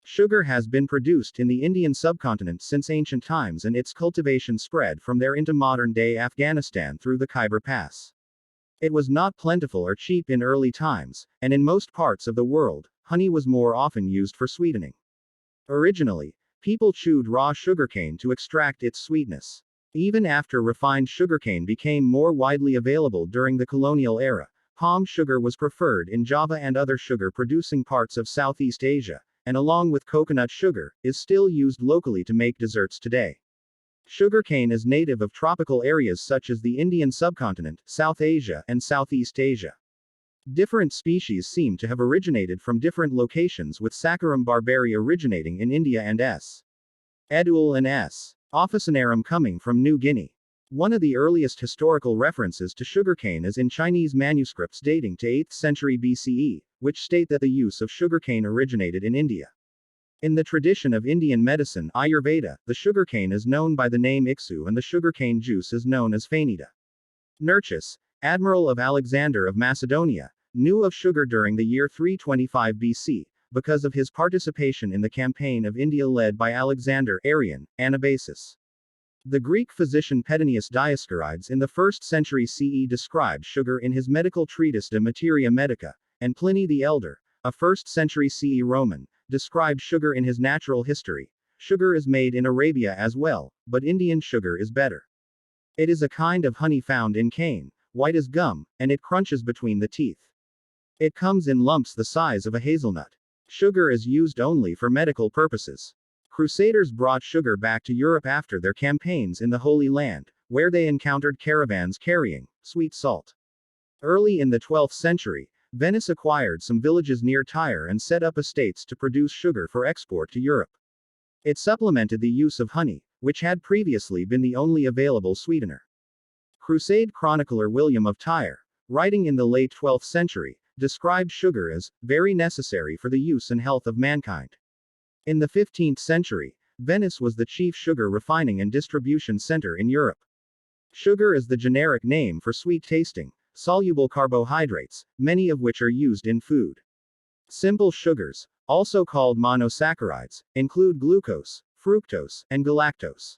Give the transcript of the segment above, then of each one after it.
Sugar has been produced in the Indian subcontinent since ancient times, and its cultivation spread from there into modern-day Afghanistan through the Khyber Pass. It was not plentiful or cheap in early times, and in most parts of the world, honey was more often used for sweetening. Originally, people chewed raw sugarcane to extract its sweetness. Even after refined sugarcane became more widely available during the colonial era, palm sugar was preferred in Java and other sugar-producing parts of Southeast Asia, and along with coconut sugar, is still used locally to make desserts today. Sugarcane is native of tropical areas such as the Indian subcontinent, South Asia, and Southeast Asia. Different species seem to have originated from different locations, with Saccharum barberi originating in India and S. edule and S. officinarum coming from New Guinea. One of the earliest historical references to sugarcane is in Chinese manuscripts dating to 8th century BCE, which state that the use of sugarcane originated in India. In the tradition of Indian medicine, Ayurveda, the sugarcane is known by the name Iksu and the sugarcane juice is known as Phainida. Nearchus, admiral of Alexander of Macedonia, knew of sugar during the year 325 BC, because of his participation in the campaign of India led by Alexander Arian, Anabasis. The Greek physician Pedanius Dioscorides in the 1st century CE described sugar in his medical treatise De Materia Medica, and Pliny the Elder, a 1st century CE Roman, described sugar in his Natural History. Sugar is made in Arabia as well, but Indian sugar is better. It is a kind of honey found in cane, white as gum, and it crunches between the teeth. It comes in lumps the size of a hazelnut. Sugar is used only for medical purposes. Crusaders brought sugar back to Europe after their campaigns in the Holy Land, where they encountered caravans carrying sweet salt. Early in the 12th century, Venice acquired some villages near Tyre and set up estates to produce sugar for export to Europe. It supplemented the use of honey, which had previously been the only available sweetener. Crusade chronicler William of Tyre, writing in the late 12th century, described sugar as very necessary for the use and health of mankind. In the 15th century, Venice was the chief sugar refining and distribution center in Europe. Sugar is the generic name for sweet-tasting, soluble carbohydrates, many of which are used in food. Simple sugars, also called monosaccharides, include glucose, fructose, and galactose.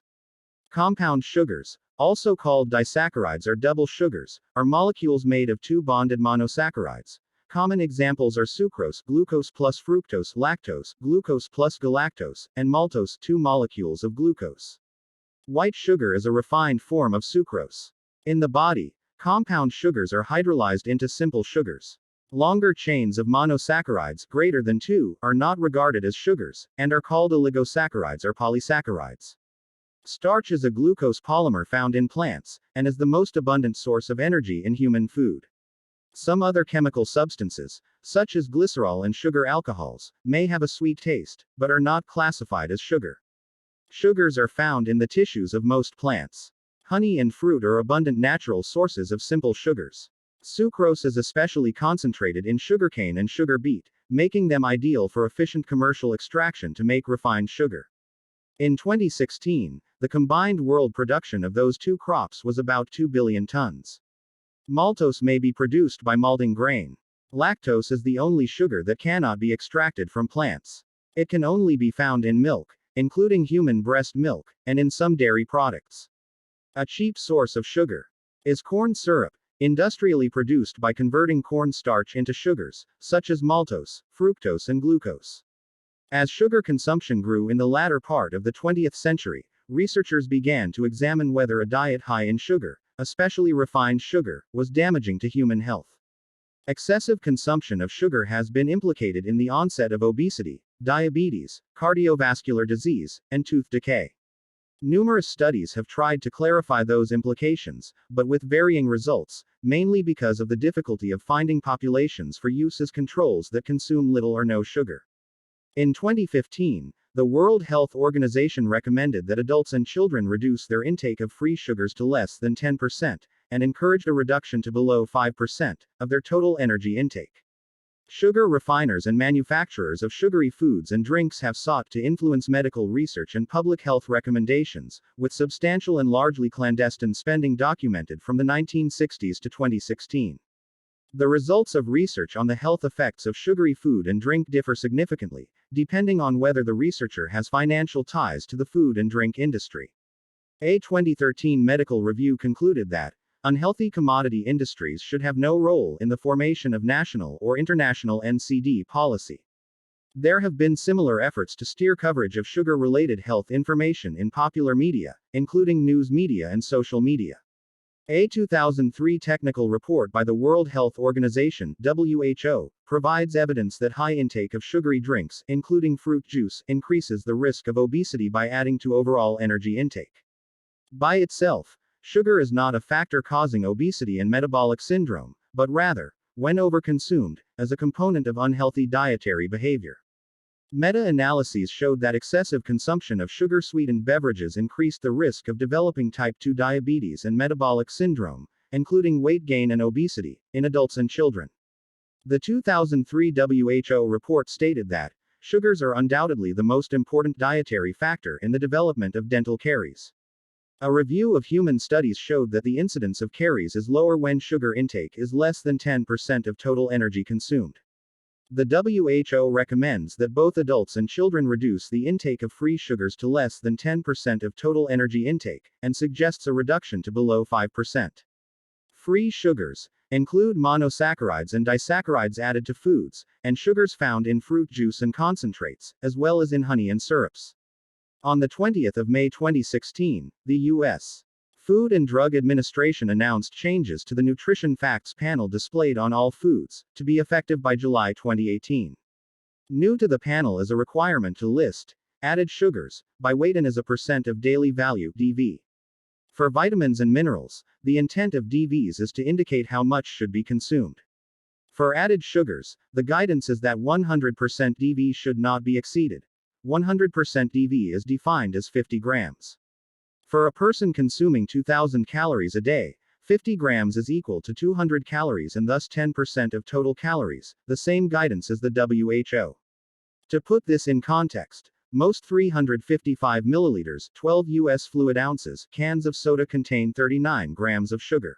Compound sugars, also called disaccharides or double sugars, are molecules made of two bonded monosaccharides. Common examples are sucrose, glucose plus fructose, lactose, glucose plus galactose, and maltose, two molecules of glucose. White sugar is a refined form of sucrose. In the body, compound sugars are hydrolyzed into simple sugars. Longer chains of monosaccharides, greater than 2, are not regarded as sugars, and are called oligosaccharides or polysaccharides. Starch is a glucose polymer found in plants, and is the most abundant source of energy in human food. Some other chemical substances, such as glycerol and sugar alcohols, may have a sweet taste, but are not classified as sugar. Sugars are found in the tissues of most plants. Honey and fruit are abundant natural sources of simple sugars. Sucrose is especially concentrated in sugarcane and sugar beet, making them ideal for efficient commercial extraction to make refined sugar. In 2016, the combined world production of those two crops was about 2 billion tons. Maltose may be produced by malting grain. Lactose is the only sugar that cannot be extracted from plants. It can only be found in milk, including human breast milk, and in some dairy products. A cheap source of sugar is corn syrup, industrially produced by converting corn starch into sugars, such as maltose, fructose, and glucose. As sugar consumption grew in the latter part of the 20th century, researchers began to examine whether a diet high in sugar, especially refined sugar, was damaging to human health. Excessive consumption of sugar has been implicated in the onset of obesity, diabetes, cardiovascular disease, and tooth decay. Numerous studies have tried to clarify those implications, but with varying results, mainly because of the difficulty of finding populations for use as controls that consume little or no sugar. In 2015, the World Health Organization recommended that adults and children reduce their intake of free sugars to less than 10%, and encouraged a reduction to below 5% of their total energy intake. Sugar refiners and manufacturers of sugary foods and drinks have sought to influence medical research and public health recommendations, with substantial and largely clandestine spending documented from the 1960s to 2016. The results of research on the health effects of sugary food and drink differ significantly, depending on whether the researcher has financial ties to the food and drink industry. A 2013 medical review concluded that unhealthy commodity industries should have no role in the formation of national or international NCD policy. There have been similar efforts to steer coverage of sugar-related health information in popular media, including news media and social media. A 2003 technical report by the World Health Organization (WHO) provides evidence that high intake of sugary drinks, including fruit juice, increases the risk of obesity by adding to overall energy intake. By itself, sugar is not a factor causing obesity and metabolic syndrome, but rather, when overconsumed, as a component of unhealthy dietary behavior. Meta-analyses showed that excessive consumption of sugar-sweetened beverages increased the risk of developing type 2 diabetes and metabolic syndrome, including weight gain and obesity, in adults and children. The 2003 WHO report stated that sugars are undoubtedly the most important dietary factor in the development of dental caries. A review of human studies showed that the incidence of caries is lower when sugar intake is less than 10% of total energy consumed. The WHO recommends that both adults and children reduce the intake of free sugars to less than 10% of total energy intake, and suggests a reduction to below 5%. Free sugars include monosaccharides and disaccharides added to foods, and sugars found in fruit juice and concentrates, as well as in honey and syrups. On the 20th of May 2016, the U.S. Food and Drug Administration announced changes to the Nutrition Facts panel displayed on all foods, to be effective by July 2018. New to the panel is a requirement to list added sugars by weight and as a percent of daily value (DV). For vitamins and minerals, the intent of DVs is to indicate how much should be consumed. For added sugars, the guidance is that 100% DV should not be exceeded. 100% DV is defined as 50 grams. For a person consuming 2,000 calories a day, 50 grams is equal to 200 calories and thus 10% of total calories, the same guidance as the WHO. To put this in context, most 355 milliliters, 12 US fluid ounces, cans of soda contain 39 grams of sugar.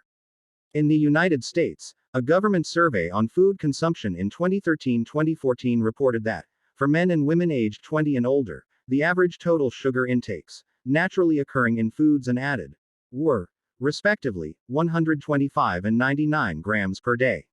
In the United States, a government survey on food consumption in 2013-2014 reported that, for men and women aged 20 and older, the average total sugar intakes, naturally occurring in foods and added, were, respectively, 125 and 99 grams per day.